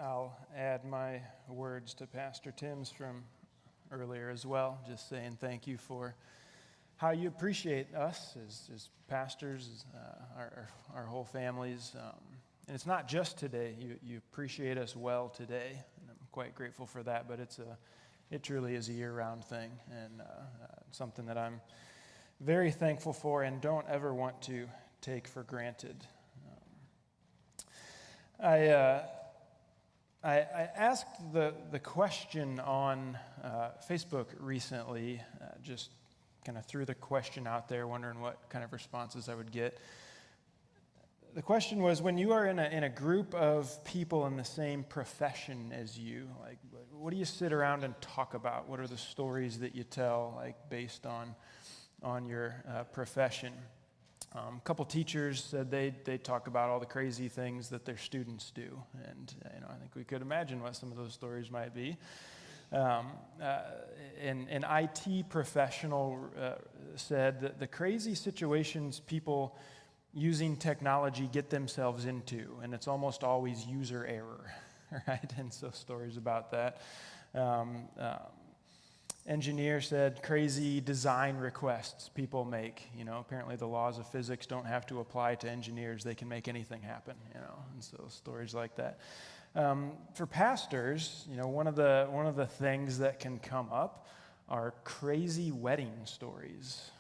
I'll add my words to Pastor Tim's from earlier as well, just saying thank you for how you appreciate us as pastors, our whole families. And it's not just today. You appreciate us well today, and I'm quite grateful for that, but it truly is a year-round thing, and something that I'm very thankful for and don't ever want to take for granted. I asked the question on Facebook recently, just kind of threw the question out there, wondering what kind of responses I would get. The question was, when you are in a group of people in the same profession as you, like, what do you sit around and talk about? What are the stories that you tell, like, based on your profession? A couple teachers said they talk about all the crazy things that their students do, and I think we could imagine what some of those stories might be. An IT professional said that the crazy situations people using technology get themselves into, and it's almost always user error, right? And so stories about that. Engineer said crazy design requests people make. Apparently the laws of physics don't have to apply to engineers. They can make anything happen, and so stories like that. For pastors, one of the things that can come up are crazy wedding stories.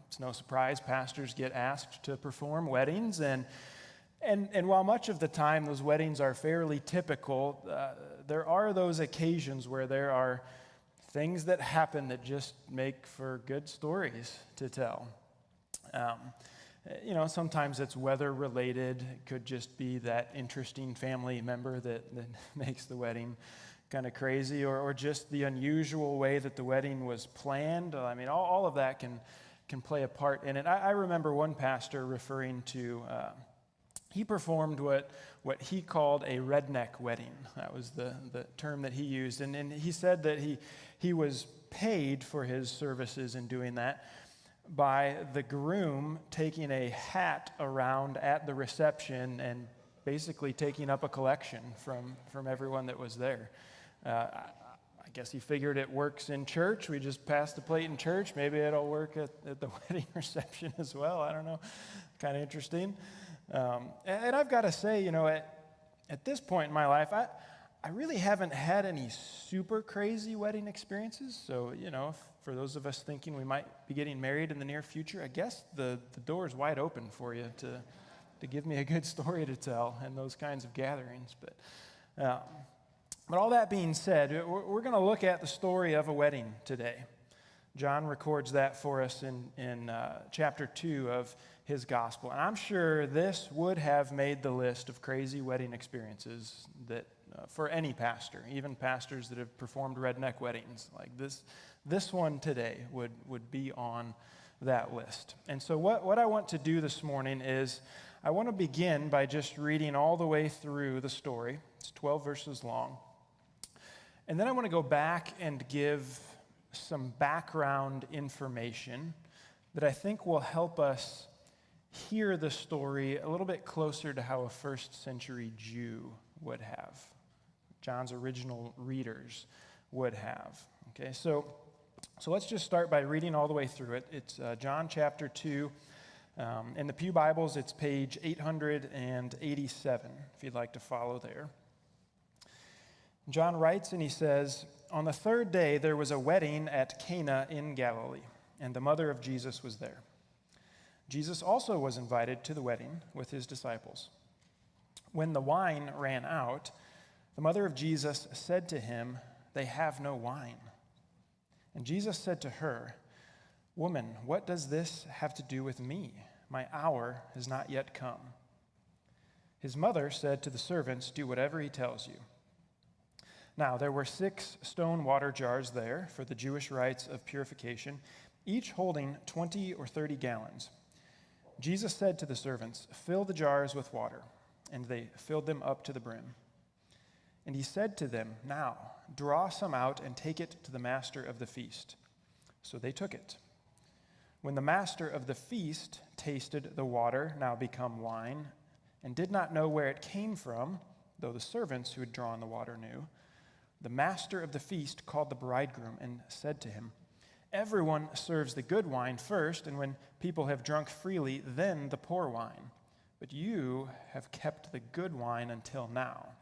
It's no surprise pastors get asked to perform weddings, and while much of the time those weddings are fairly typical, there are those occasions where there are things that happen that just make for good stories to tell. Sometimes it's weather related. It could just be that interesting family member that makes the wedding kind of crazy, or just the unusual way that the wedding was planned. All of that can play a part in it. I remember one pastor referring to he performed what he called a redneck wedding. That was the term that he used. And he said that he was paid for his services in doing that by the groom taking a hat around at the reception and basically taking up a collection from everyone that was there. I guess he figured it works in church. We just pass the plate in church. Maybe it'll work at the wedding reception as well. I don't know. Kind of interesting. And I've got to say, at this point in my life, I really haven't had any super crazy wedding experiences. So, for those of us thinking we might be getting married in the near future, I guess the door is wide open for you to give me a good story to tell in those kinds of gatherings. But all that being said, we're going to look at the story of a wedding today. John records that for us in chapter 2 of his gospel. And I'm sure this would have made the list of crazy wedding experiences that for any pastor, even pastors that have performed redneck weddings. Like this one today would be on that list. And so what I want to do this morning is I want to begin by just reading all the way through the story. It's 12 verses long. And then I want to go back and give some background information that I think will help us hear the story a little bit closer to how a first century Jew would have, John's original readers would have. Okay, so let's just start by reading all the way through it. It's John chapter 2. In the Pew Bibles, it's page 887, if you'd like to follow there. John writes and he says, "On the third day there was a wedding at Cana in Galilee, and the mother of Jesus was there. Jesus also was invited to the wedding with his disciples. When the wine ran out, the mother of Jesus said to him, 'They have no wine.' And Jesus said to her, 'Woman, what does this have to do with me? My hour has not yet come.' His mother said to the servants, 'Do whatever he tells you.' Now, there were 6 stone water jars there for the Jewish rites of purification, each holding 20 or 30 gallons. Jesus said to the servants, 'Fill the jars with water.' And they filled them up to the brim. And he said to them, 'Now, draw some out and take it to the master of the feast.' So they took it. When the master of the feast tasted the water, now become wine, and did not know where it came from, though the servants who had drawn the water knew. The master of the feast called the bridegroom and said to him, "Everyone serves the good wine first, and when people have drunk freely, then the poor wine. But you have kept the good wine until now."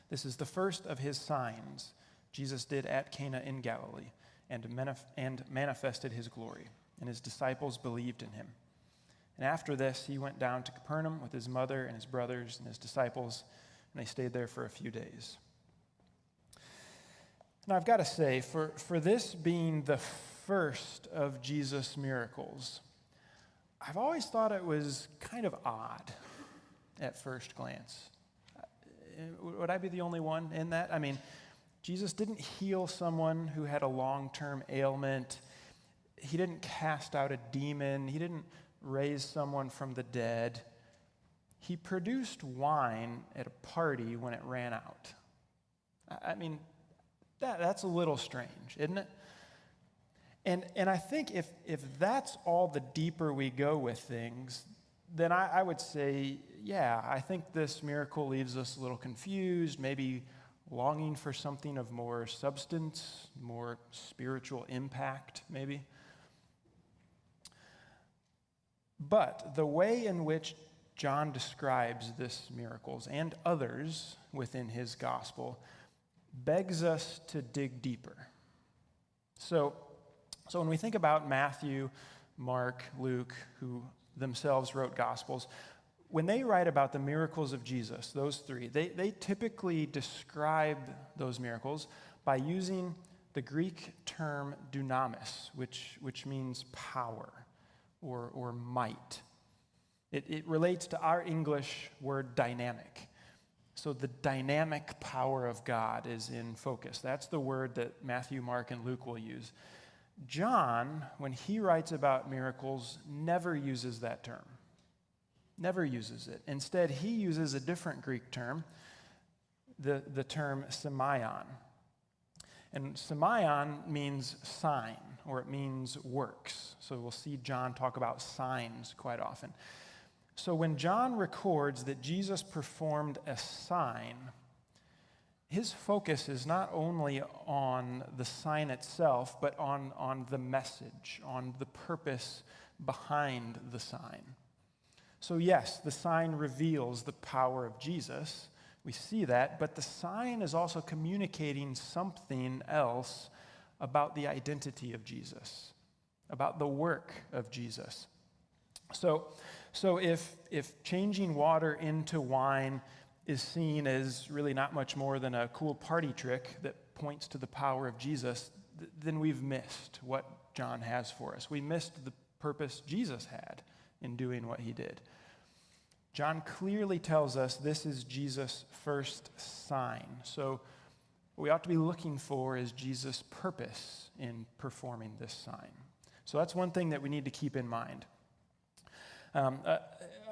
This is the first of his signs Jesus did at Cana in Galilee and manifested his glory, and his disciples believed in him. And after this, he went down to Capernaum with his mother and his brothers and his disciples, and they stayed there for a few days. Now, I've got to say, for this being the first of Jesus' miracles, I've always thought it was kind of odd at first glance. Would I be the only one in that? I mean, Jesus didn't heal someone who had a long-term ailment. He didn't cast out a demon. He didn't raise someone from the dead. He produced wine at a party when it ran out. I mean, that's a little strange, isn't it? And I think if that's all the deeper we go with things, then I would say, yeah, I think this miracle leaves us a little confused, maybe longing for something of more substance, more spiritual impact, maybe. But the way in which John describes this miracles and others within his gospel begs us to dig deeper. So when we think about Matthew, Mark, Luke, who themselves wrote gospels, when they write about the miracles of Jesus, those three, they typically describe those miracles by using the Greek term dunamis, which means power or might. It relates to our English word dynamic. So the dynamic power of God is in focus. That's the word that Matthew, Mark, and Luke will use. John, when he writes about miracles, never uses that term. Never uses it. Instead, he uses a different Greek term, the term semeion. And semeion means sign, or it means works. So we'll see John talk about signs quite often. So when John records that Jesus performed a sign, his focus is not only on the sign itself, but on the message, on the purpose behind the sign. So yes, the sign reveals the power of Jesus. We see that, but the sign is also communicating something else about the identity of Jesus, about the work of Jesus. So if changing water into wine is seen as really not much more than a cool party trick that points to the power of Jesus, then we've missed what John has for us. We missed the purpose Jesus had in doing what he did. John clearly tells us this is Jesus' first sign. So what we ought to be looking for is Jesus' purpose in performing this sign. So that's one thing that we need to keep in mind.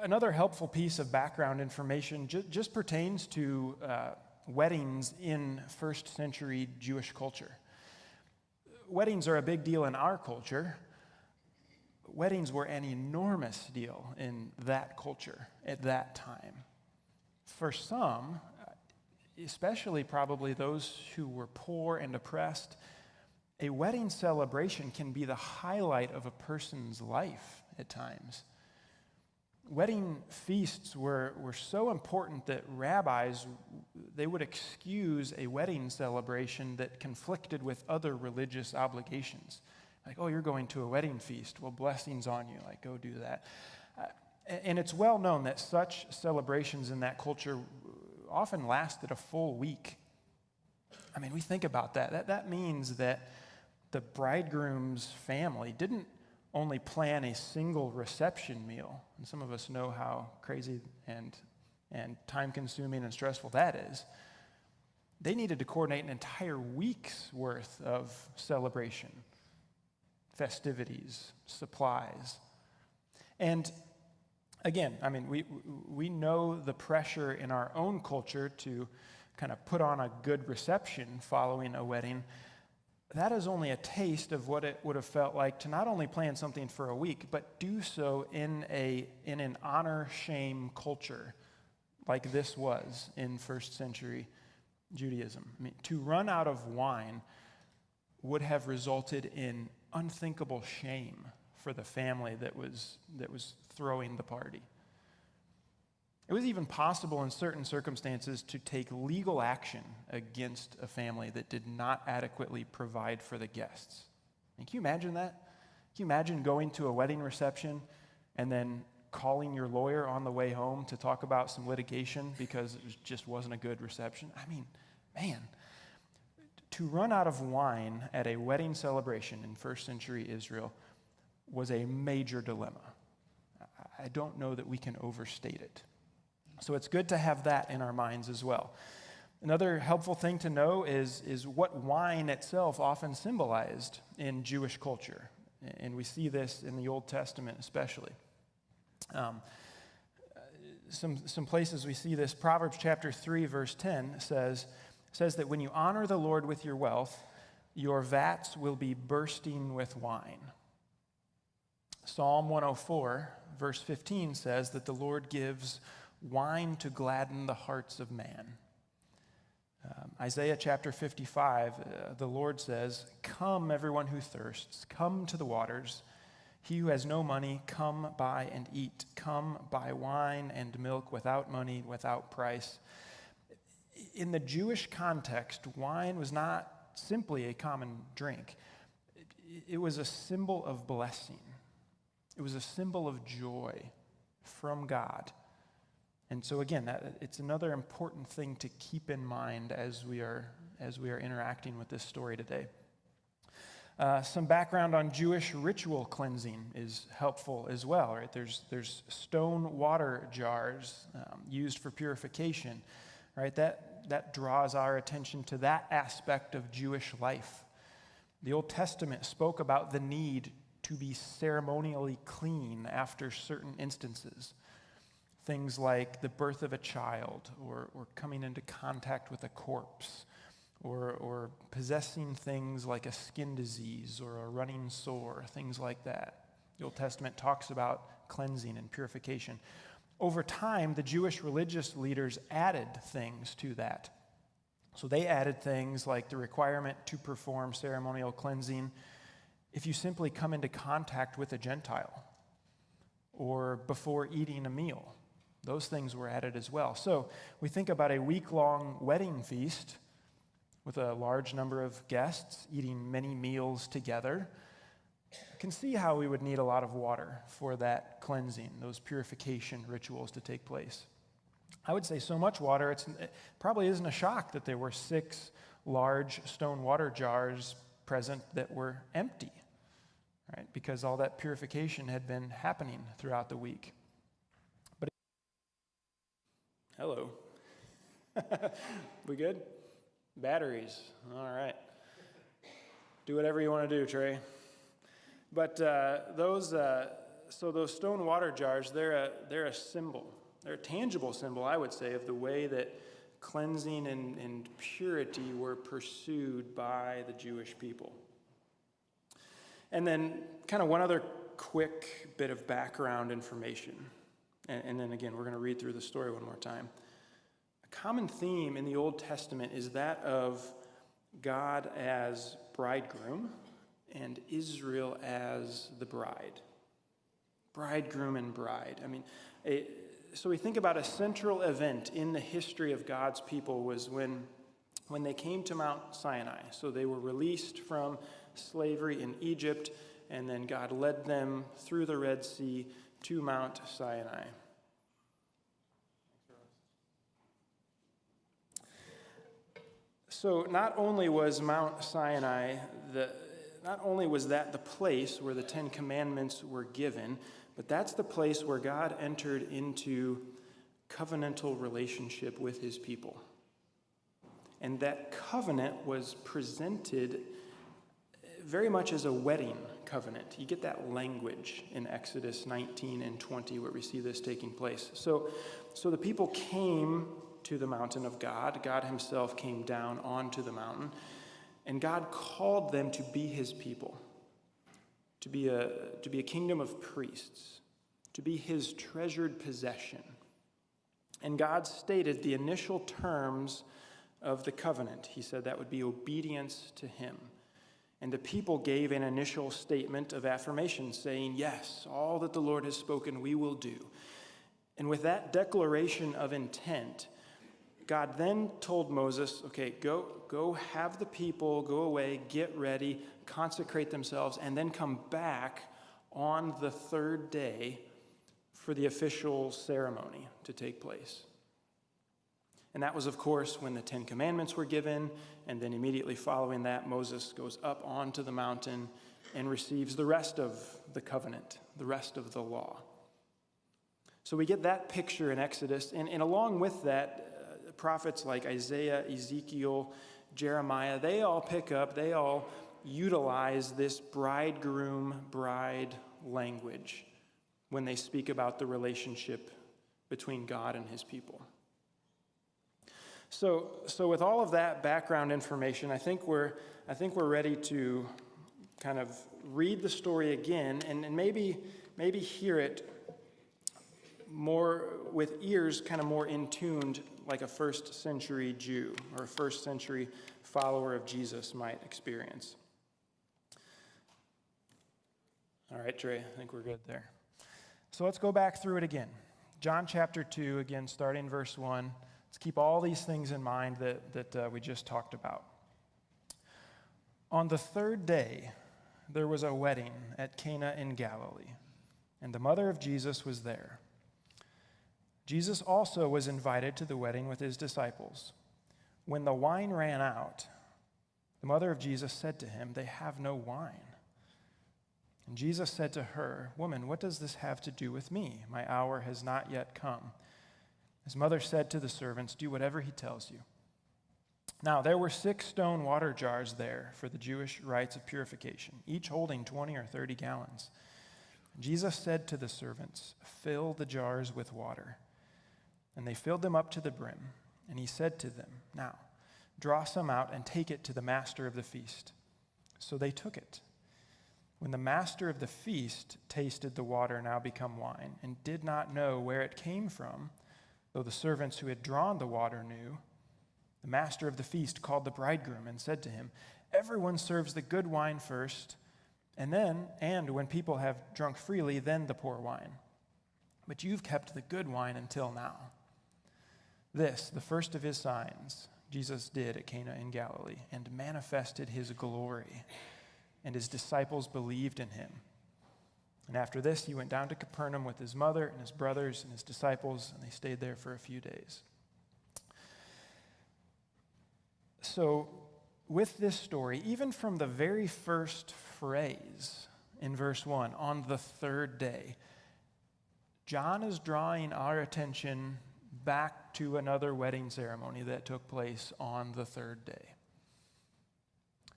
Another helpful piece of background information just pertains to weddings in first century Jewish culture. Weddings are a big deal in our culture. Weddings were an enormous deal in that culture at that time. For some, especially probably those who were poor and oppressed, a wedding celebration can be the highlight of a person's life at times. Wedding feasts were so important that rabbis, they would excuse a wedding celebration that conflicted with other religious obligations. Like, oh, you're going to a wedding feast. Well, blessings on you. Like, go do that. And it's well known that such celebrations in that culture often lasted a full week. I mean, we think about that. That means that the bridegroom's family didn't only plan a single reception meal. And some of us know how crazy and time-consuming and stressful that is. They needed to coordinate an entire week's worth of celebration, festivities, supplies. And again, I mean, we know the pressure in our own culture to kind of put on a good reception following a wedding. That is only a taste of what it would have felt like to not only plan something for a week, but do so in an honor-shame culture like this was in first century Judaism. I mean, to run out of wine would have resulted in unthinkable shame for the family that was throwing the party. It was even possible in certain circumstances to take legal action against a family that did not adequately provide for the guests. And can you imagine that? Can you imagine going to a wedding reception and then calling your lawyer on the way home to talk about some litigation because it just wasn't a good reception? I mean, man, to run out of wine at a wedding celebration in first century Israel was a major dilemma. I don't know that we can overstate it. So it's good to have that in our minds as well. Another helpful thing to know is what wine itself often symbolized in Jewish culture. And we see this in the Old Testament especially. Some places we see this. Proverbs chapter 3, verse 10 says that when you honor the Lord with your wealth, your vats will be bursting with wine. Psalm 104, verse 15 says that the Lord gives wine to gladden the hearts of man. Isaiah chapter 55, the Lord says, "Come, everyone who thirsts, come to the waters. He who has no money, come buy and eat. Come buy wine and milk without money, without price." In the Jewish context, wine was not simply a common drink. It was a symbol of blessing. It was a symbol of joy from God. And so again, it's another important thing to keep in mind as we are interacting with this story today. Some background on Jewish ritual cleansing is helpful as well, right? There's stone water jars used for purification, right? That draws our attention to that aspect of Jewish life. The Old Testament spoke about the need to be ceremonially clean after certain instances. Things like the birth of a child, or coming into contact with a corpse, or possessing things like a skin disease or a running sore, things like that. The Old Testament talks about cleansing and purification. Over time, the Jewish religious leaders added things to that. So they added things like the requirement to perform ceremonial cleansing if you simply come into contact with a Gentile or before eating a meal. Those things were added as well. So we think about a week-long wedding feast with a large number of guests eating many meals together. You can see how we would need a lot of water for that cleansing, those purification rituals to take place. I would say so much water, it probably isn't a shock that there were 6 large stone water jars present that were empty, right? Because all that purification had been happening throughout the week. But hello. We good? Batteries. All right. Do whatever you want to do, Trey. But those stone water jars, they're a symbol. They're a tangible symbol, I would say, of the way that cleansing and purity were pursued by the Jewish people. And then kind of one other quick bit of background information. And then again, we're going to read through the story one more time. A common theme in the Old Testament is that of God as bridegroom and Israel as the bride. Bridegroom and bride. I mean, so we think about a central event in the history of God's people was when they came to Mount Sinai. So they were released from slavery in Egypt, and then God led them through the Red Sea to Mount Sinai. So not only was Mount Sinai that the place where the 10 Commandments were given, but that's the place where God entered into covenantal relationship with his people. And that covenant was presented very much as a wedding covenant. You get that language in Exodus 19 and 20 where we see this taking place. So the people came to the mountain of God. God himself came down onto the mountain, and God called them to be his people, to be a kingdom of priests, to be his treasured possession. And God stated the initial terms of the covenant. He said that would be obedience to him. And the people gave an initial statement of affirmation saying, yes, all that the Lord has spoken, we will do. And with that declaration of intent, God then told Moses, okay, go have the people go away, get ready, consecrate themselves, and then come back on the third day for the official ceremony to take place. And that was, of course, when the Ten Commandments were given, and then immediately following that, Moses goes up onto the mountain and receives the rest of the covenant, the rest of the law. So we get that picture in Exodus, and along with that, prophets like Isaiah, Ezekiel, Jeremiah, they all utilize this bridegroom-bride language when they speak about the relationship between God and his people. So with all of that background information, I think we're ready to kind of read the story again and maybe hear it more with ears kind of more in tuned like a first century Jew or a first century follower of Jesus might experience. All right, Trey, I think we're good there. So let's go back through it again. John chapter 2, again, starting verse 1. Let's keep all these things in mind that we just talked about. On the third day, there was a wedding at Cana in Galilee, and the mother of Jesus was there. Jesus also was invited to the wedding with his disciples. When the wine ran out, the mother of Jesus said to him, "They have no wine." And Jesus said to her, "Woman, what does this have to do with me? My hour has not yet come." His mother said to the servants, "Do whatever he tells you." Now there were 6 stone water jars there for the Jewish rites of purification, each holding 20 or 30 gallons. Jesus said to the servants, "Fill the jars with water." And they filled them up to the brim. And he said to them, "Now, draw some out and take it to the master of the feast." So they took it. When the master of the feast tasted the water now become wine and did not know where it came from, though the servants who had drawn the water knew, the master of the feast called the bridegroom and said to him, "Everyone serves the good wine first, and when people have drunk freely, then the poor wine. But you've kept the good wine until now." This, the first of his signs, Jesus did at Cana in Galilee and manifested his glory, and his disciples believed in him. And after this, he went down to Capernaum with his mother and his brothers and his disciples, and they stayed there for a few days. So, with this story, even from the very first phrase in verse 1, on the third day, John is drawing our attention back to another wedding ceremony that took place on the third day.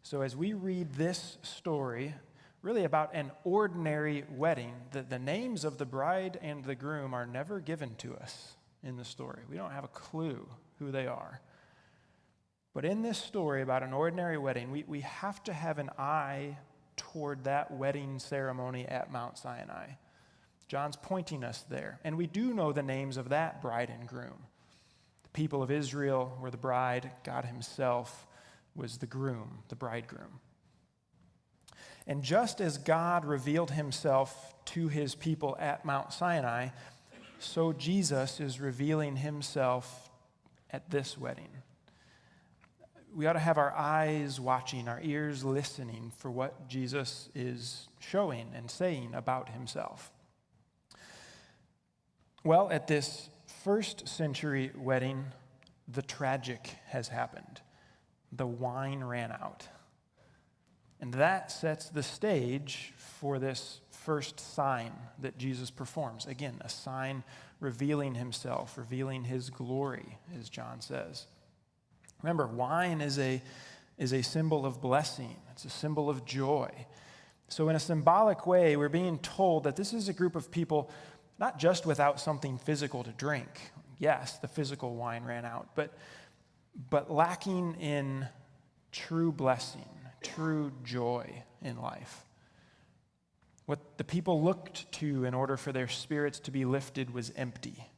So as we read this story, really about an ordinary wedding, the names of the bride and the groom are never given to us in the story. We don't have a clue who they are. But in this story about an ordinary wedding, we have to have an eye toward that wedding ceremony at Mount Sinai. John's pointing us there. And we do know the names of that bride and groom. The people of Israel were the bride. God himself was the groom, the bridegroom. And just as God revealed himself to his people at Mount Sinai, so Jesus is revealing himself at this wedding. We ought to have our eyes watching, our ears listening for what Jesus is showing and saying about himself. Well, at this first century wedding, the tragic has happened. The wine ran out. And that sets the stage for this first sign that Jesus performs. Again, a sign revealing himself, revealing his glory, as John says. Remember, wine is a symbol of blessing. It's a symbol of joy. So in a symbolic way, we're being told that this is a group of people not just without something physical to drink. Yes, the physical wine ran out, but lacking in true blessing, true joy in life. What the people looked to in order for their spirits to be lifted was empty.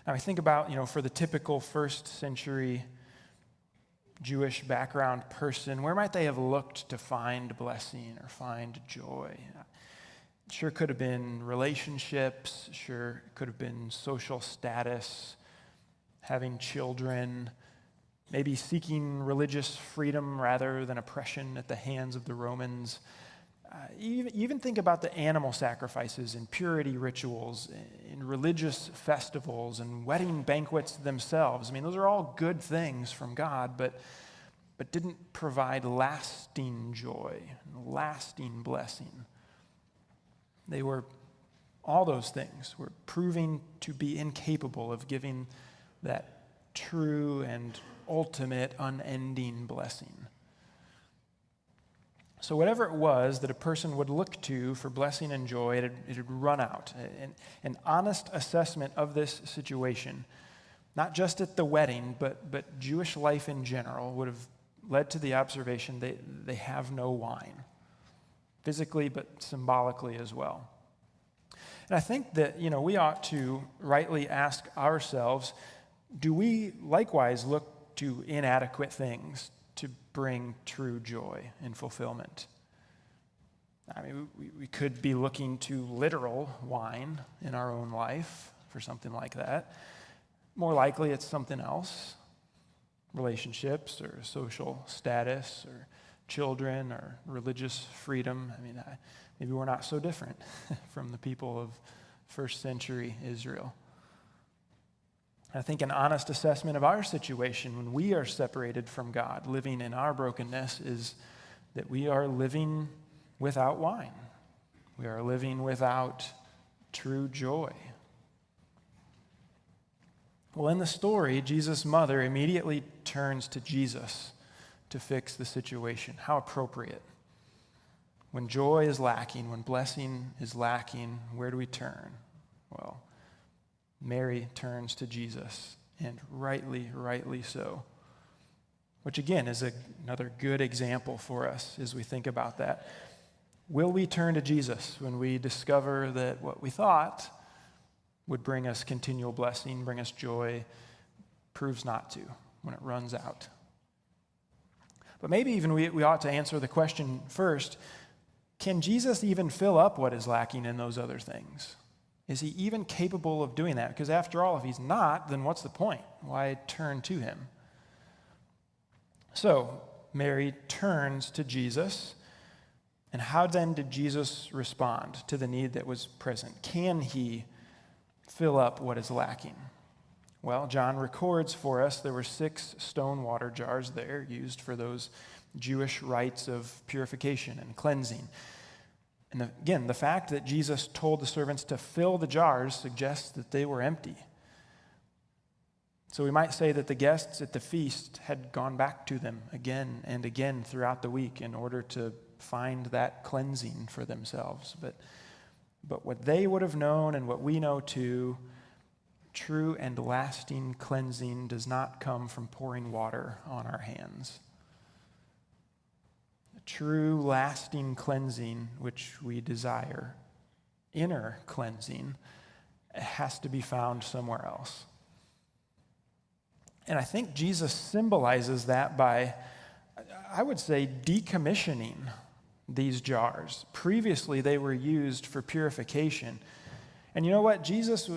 Now, I think about, for the typical first century Jewish background person, where might they have looked to find blessing or find joy? Sure could have been relationships, sure could have been social status, having children, maybe seeking religious freedom rather than oppression at the hands of the Romans. Even think about the animal sacrifices and purity rituals and religious festivals and wedding banquets themselves. I mean, those are all good things from God, but didn't provide lasting joy, lasting blessing. They were, all those things were proving to be incapable of giving that true and ultimate unending blessing. So whatever it was that a person would look to for blessing and joy, it had run out. An honest assessment of this situation, not just at the wedding, but Jewish life in general, would have led to the observation they have no wine, physically but symbolically as well. And I think that, we ought to rightly ask ourselves, do we likewise look to inadequate things to bring true joy and fulfillment? I mean, we could be looking to literal wine in our own life for something like that. More likely, it's something else, relationships or social status or children or religious freedom. I mean, maybe we're not so different from the people of first century Israel. I think an honest assessment of our situation when we are separated from God, living in our brokenness, is that we are living without wine. We are living without true joy. Well, in the story, Jesus' mother immediately turns to Jesus to fix the situation. How appropriate. When joy is lacking, when blessing is lacking, where do we turn? Well, Mary turns to Jesus, and rightly so. Which again is another good example for us as we think about that. Will we turn to Jesus when we discover that what we thought would bring us continual blessing, bring us joy, proves not to when it runs out? But maybe even we ought to answer the question first, can Jesus even fill up what is lacking in those other things? Is he even capable of doing that? Because after all, if he's not, then what's the point? Why turn to him? So, Mary turns to Jesus. And how then did Jesus respond to the need that was present? Can he fill up what is lacking? Well, John records for us there were 6 stone water jars there used for those Jewish rites of purification and cleansing. And again, the fact that Jesus told the servants to fill the jars suggests that they were empty. So we might say that the guests at the feast had gone back to them again and again throughout the week in order to find that cleansing for themselves. But what they would have known and what we know too, true and lasting cleansing does not come from pouring water on our hands. True, lasting cleansing, which we desire, inner cleansing, has to be found somewhere else. And I think Jesus symbolizes that by, I would say, decommissioning these jars. Previously, they were used for purification. And you know what? Jesus,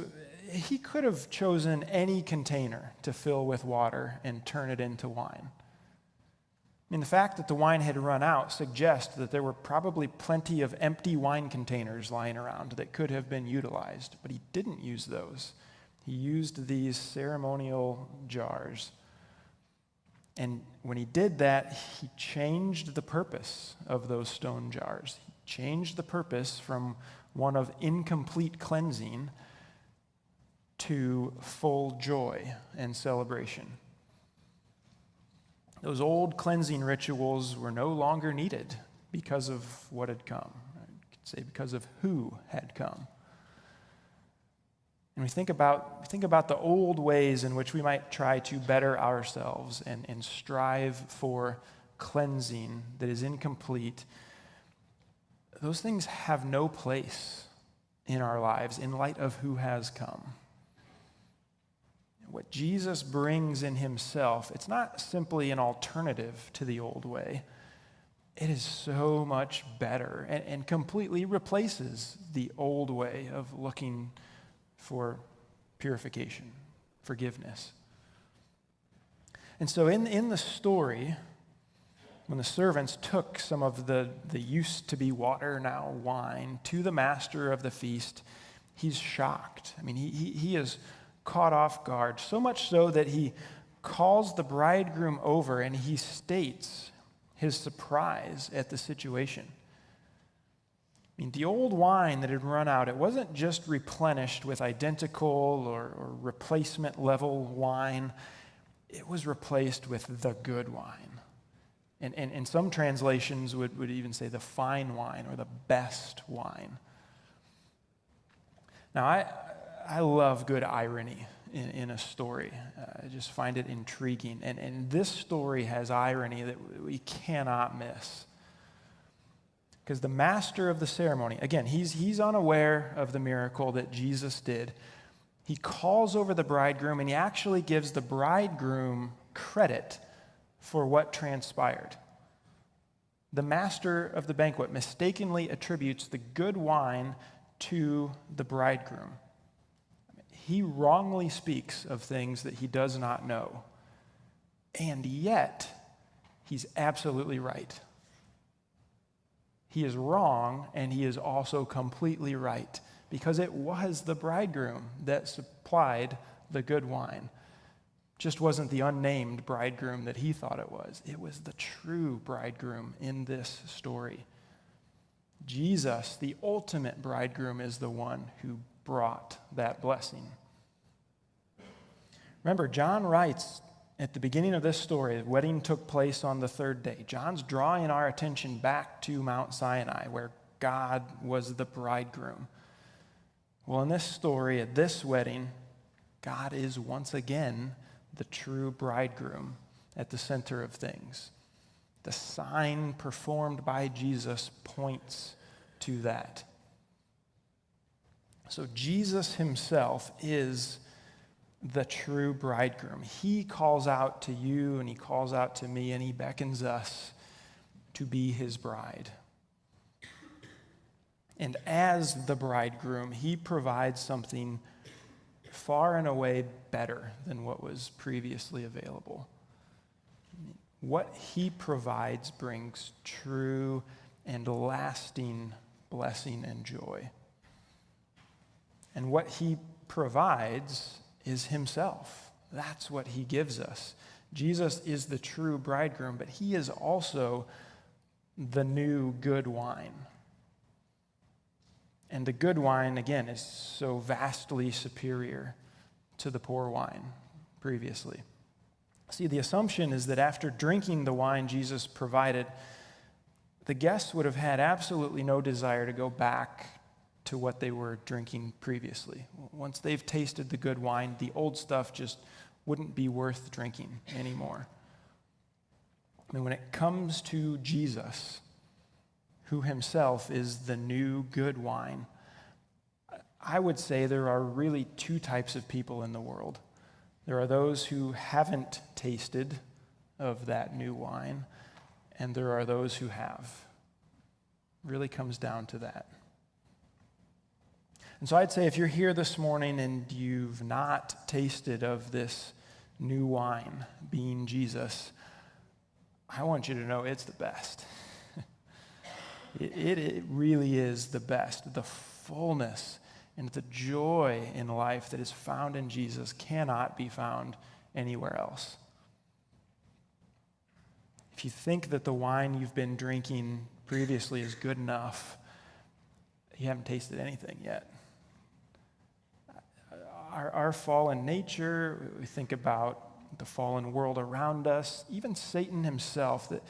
he could have chosen any container to fill with water and turn it into wine. I mean, the fact that the wine had run out suggests that there were probably plenty of empty wine containers lying around that could have been utilized, but he didn't use those. He used these ceremonial jars. And when he did that, he changed the purpose of those stone jars. He changed the purpose from one of incomplete cleansing to full joy and celebration. Those old cleansing rituals were no longer needed because of what had come. I could say because of who had come. And we think about the old ways in which we might try to better ourselves and strive for cleansing that is incomplete. Those things have no place in our lives in light of who has come. What Jesus brings in himself, it's not simply an alternative to the old way. It is so much better and completely replaces the old way of looking for purification, forgiveness. And so in the story, when the servants took some of the used to be water, now wine, to the master of the feast, he's shocked. I mean, he is caught off guard, so much so that he calls the bridegroom over and he states his surprise at the situation. I mean, the old wine that had run out, it wasn't just replenished with identical or replacement level wine. It was replaced with the good wine. And some translations would even say the fine wine or the best wine. Now, I love good irony in a story. I just find it intriguing. And this story has irony that we cannot miss. Because the master of the ceremony, again, he's unaware of the miracle that Jesus did. He calls over the bridegroom, and he actually gives the bridegroom credit for what transpired. The master of the banquet mistakenly attributes the good wine to the bridegroom. He wrongly speaks of things that he does not know. And yet, he's absolutely right. He is wrong, and he is also completely right, because it was the bridegroom that supplied the good wine. Just wasn't the unnamed bridegroom that he thought it was. It was the true bridegroom in this story. Jesus, the ultimate bridegroom, is the one who brought that blessing. Remember, John writes at the beginning of this story, the wedding took place on the third day. John's drawing our attention back to Mount Sinai, where God was the bridegroom. Well, in this story, at this wedding, God is once again the true bridegroom at the center of things. The sign performed by Jesus points to that. So Jesus himself is the true bridegroom. He calls out to you and he calls out to me and he beckons us to be his bride. And as the bridegroom, he provides something far and away better than what was previously available. What he provides brings true and lasting blessing and joy. And what he provides is himself. That's what he gives us. Jesus is the true bridegroom, but he is also the new good wine. And the good wine, again, is so vastly superior to the poor wine previously. See, the assumption is that after drinking the wine Jesus provided, the guests would have had absolutely no desire to go back to what they were drinking previously. Once they've tasted the good wine, the old stuff just wouldn't be worth drinking anymore. I mean, when it comes to Jesus, who himself is the new good wine, I would say there are really two types of people in the world. There are those who haven't tasted of that new wine, and there are those who have. It really comes down to that. And so I'd say if you're here this morning and you've not tasted of this new wine, being Jesus, I want you to know it's the best. It really is the best. The fullness and the joy in life that is found in Jesus cannot be found anywhere else. If you think that the wine you've been drinking previously is good enough, you haven't tasted anything yet. Our fallen nature, we think about the fallen world around us, even Satan himself, that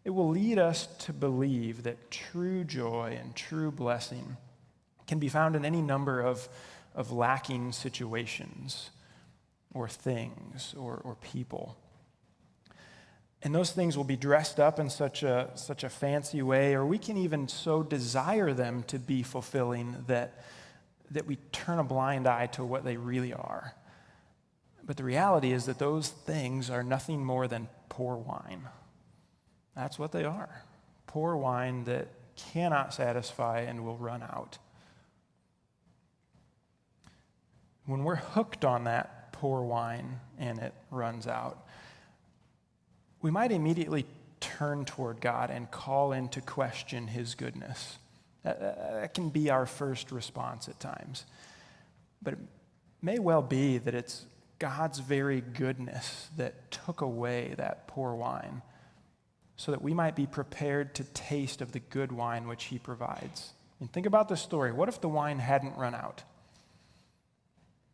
it will lead us to believe that true joy and true blessing can be found in any number of lacking situations or things or people. And those things will be dressed up in such a fancy way, or we can even so desire them to be fulfilling that we turn a blind eye to what they really are. But the reality is that those things are nothing more than poor wine. That's what they are. Poor wine that cannot satisfy and will run out. When we're hooked on that poor wine and it runs out, we might immediately turn toward God and call into question his goodness. That can be our first response at times. But it may well be that it's God's very goodness that took away that poor wine so that we might be prepared to taste of the good wine which he provides. And think about this story. What if the wine hadn't run out?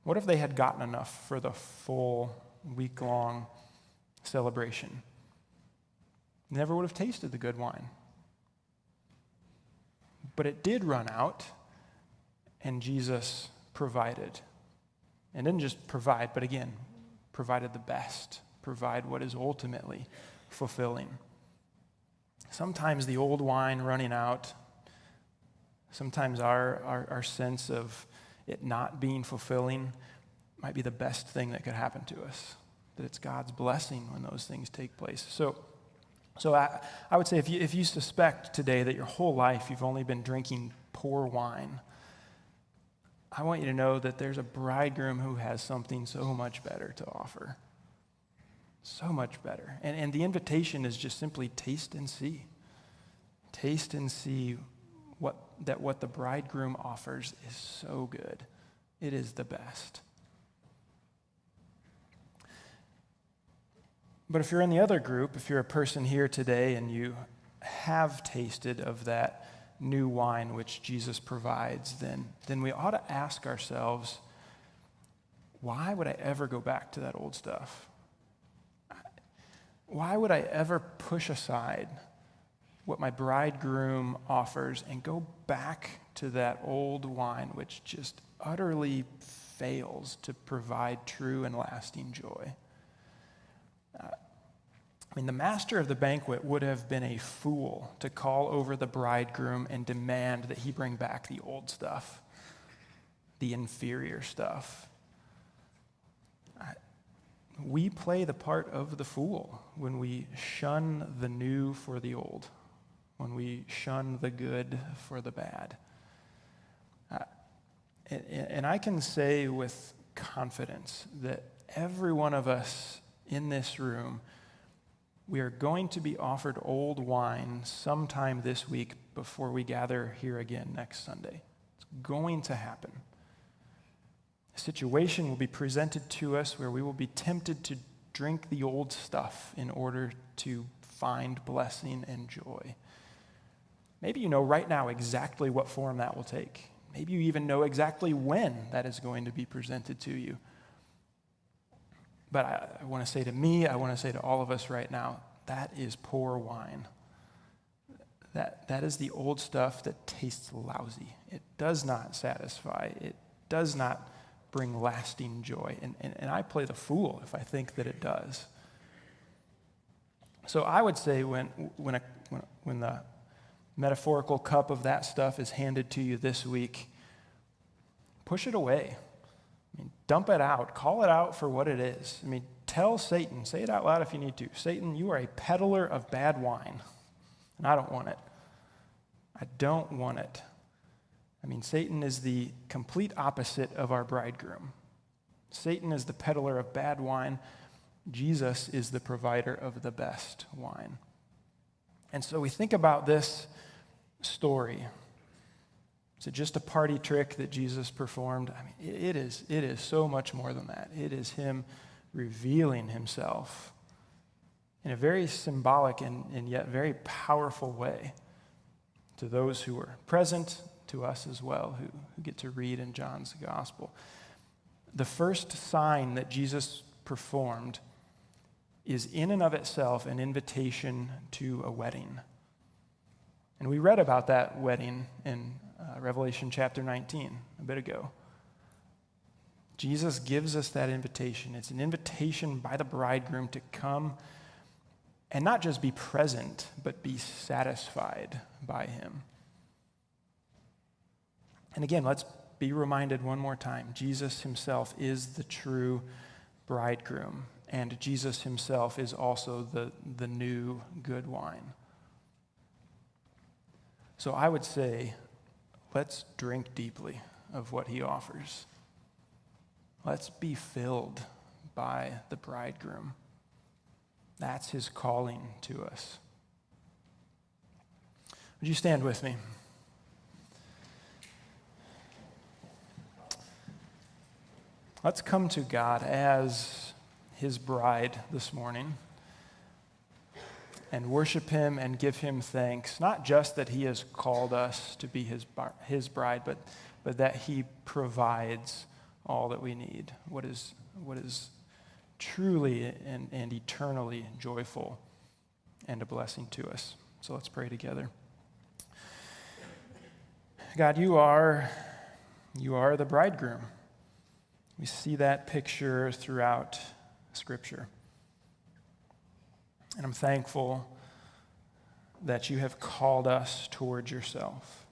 What if they had gotten enough for the full week-long celebration? Never would have tasted the good wine. But it did run out, and Jesus provided. And didn't just provide, but again, provided the best, provide what is ultimately fulfilling. Sometimes the old wine running out, sometimes our sense of it not being fulfilling might be the best thing that could happen to us, that it's God's blessing when those things take place. So I would say if you suspect today that your whole life you've only been drinking poor wine, I want you to know that there's a bridegroom who has something so much better to offer. So much better. And the invitation is just simply taste and see. Taste and see what the bridegroom offers is so good. It is the best. But if you're in the other group, if you're a person here today and you have tasted of that new wine which Jesus provides, then we ought to ask ourselves, why would I ever go back to that old stuff? Why would I ever push aside what my bridegroom offers and go back to that old wine which just utterly fails to provide true and lasting joy? The master of the banquet would have been a fool to call over the bridegroom and demand that he bring back the old stuff, the inferior stuff. We play the part of the fool when we shun the new for the old, when we shun the good for the bad. And I can say with confidence that every one of us in this room, we are going to be offered old wine sometime this week before we gather here again next Sunday. It's going to happen. A situation will be presented to us where we will be tempted to drink the old stuff in order to find blessing and joy. Maybe you know right now exactly what form that will take. Maybe you even know exactly when that is going to be presented to you. But I want to say to me, I want to say to all of us right now, that is poor wine. That is the old stuff that tastes lousy. It does not satisfy. It does not bring lasting joy. And I play the fool if I think that it does. So I would say when the metaphorical cup of that stuff is handed to you this week, push it away. Dump it out. Call it out for what it is. Tell Satan. Say it out loud if you need to. Satan, you are a peddler of bad wine, and I don't want it. I don't want it. Satan is the complete opposite of our bridegroom. Satan is the peddler of bad wine. Jesus is the provider of the best wine. And so we think about this story. Is it just a party trick that Jesus performed? It is so much more than that. It is him revealing himself in a very symbolic and yet very powerful way to those who were present, to us as well, who get to read in John's gospel. The first sign that Jesus performed is in and of itself an invitation to a wedding. And we read about that wedding in Revelation chapter 19 a bit ago. Jesus gives us that invitation. It's an invitation by the bridegroom to come and not just be present, but be satisfied by him. And again, let's be reminded one more time, Jesus himself is the true bridegroom, and Jesus himself is also the new good wine. So I would say, let's drink deeply of what he offers. Let's be filled by the bridegroom. That's his calling to us. Would you stand with me? Let's come to God as his bride this morning and worship him and give him thanks, not just that he has called us to be his bride, but that he provides all that we need, what is truly and eternally joyful and a blessing to us. So let's pray together. God, you are the bridegroom. We see that picture throughout Scripture. And I'm thankful that you have called us towards yourself.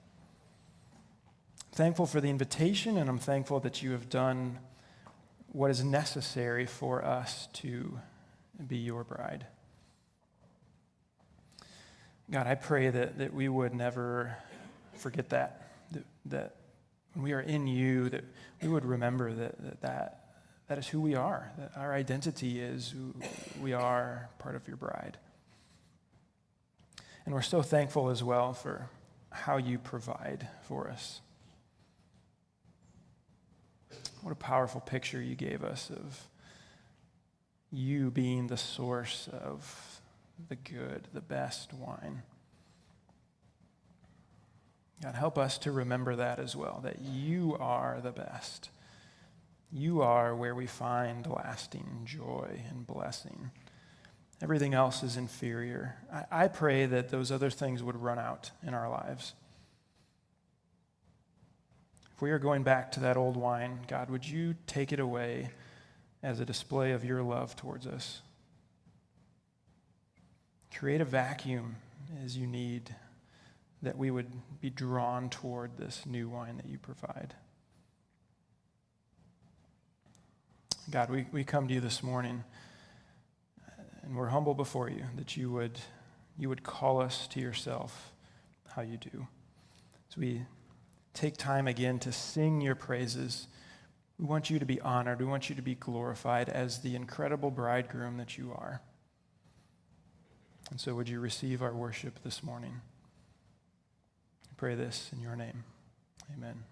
I'm thankful for the invitation, and I'm thankful that you have done what is necessary for us to be your bride. God, I pray that we would never forget that when we are in you, that we would remember that is who we are, that our identity is who we are, part of your bride. And we're so thankful as well for how you provide for us. What a powerful picture you gave us of you being the source of the good, the best wine. God, help us to remember that as well, that you are the best. You are where we find lasting joy and blessing. Everything else is inferior. I pray that those other things would run out in our lives. If we are going back to that old wine, God, would you take it away as a display of your love towards us? Create a vacuum as you need, that we would be drawn toward this new wine that you provide. God, we come to you this morning, and we're humble before you that you would call us to yourself how you do. So we take time again to sing your praises. We want you to be honored. We want you to be glorified as the incredible bridegroom that you are. And so would you receive our worship this morning? I pray this in your name. Amen.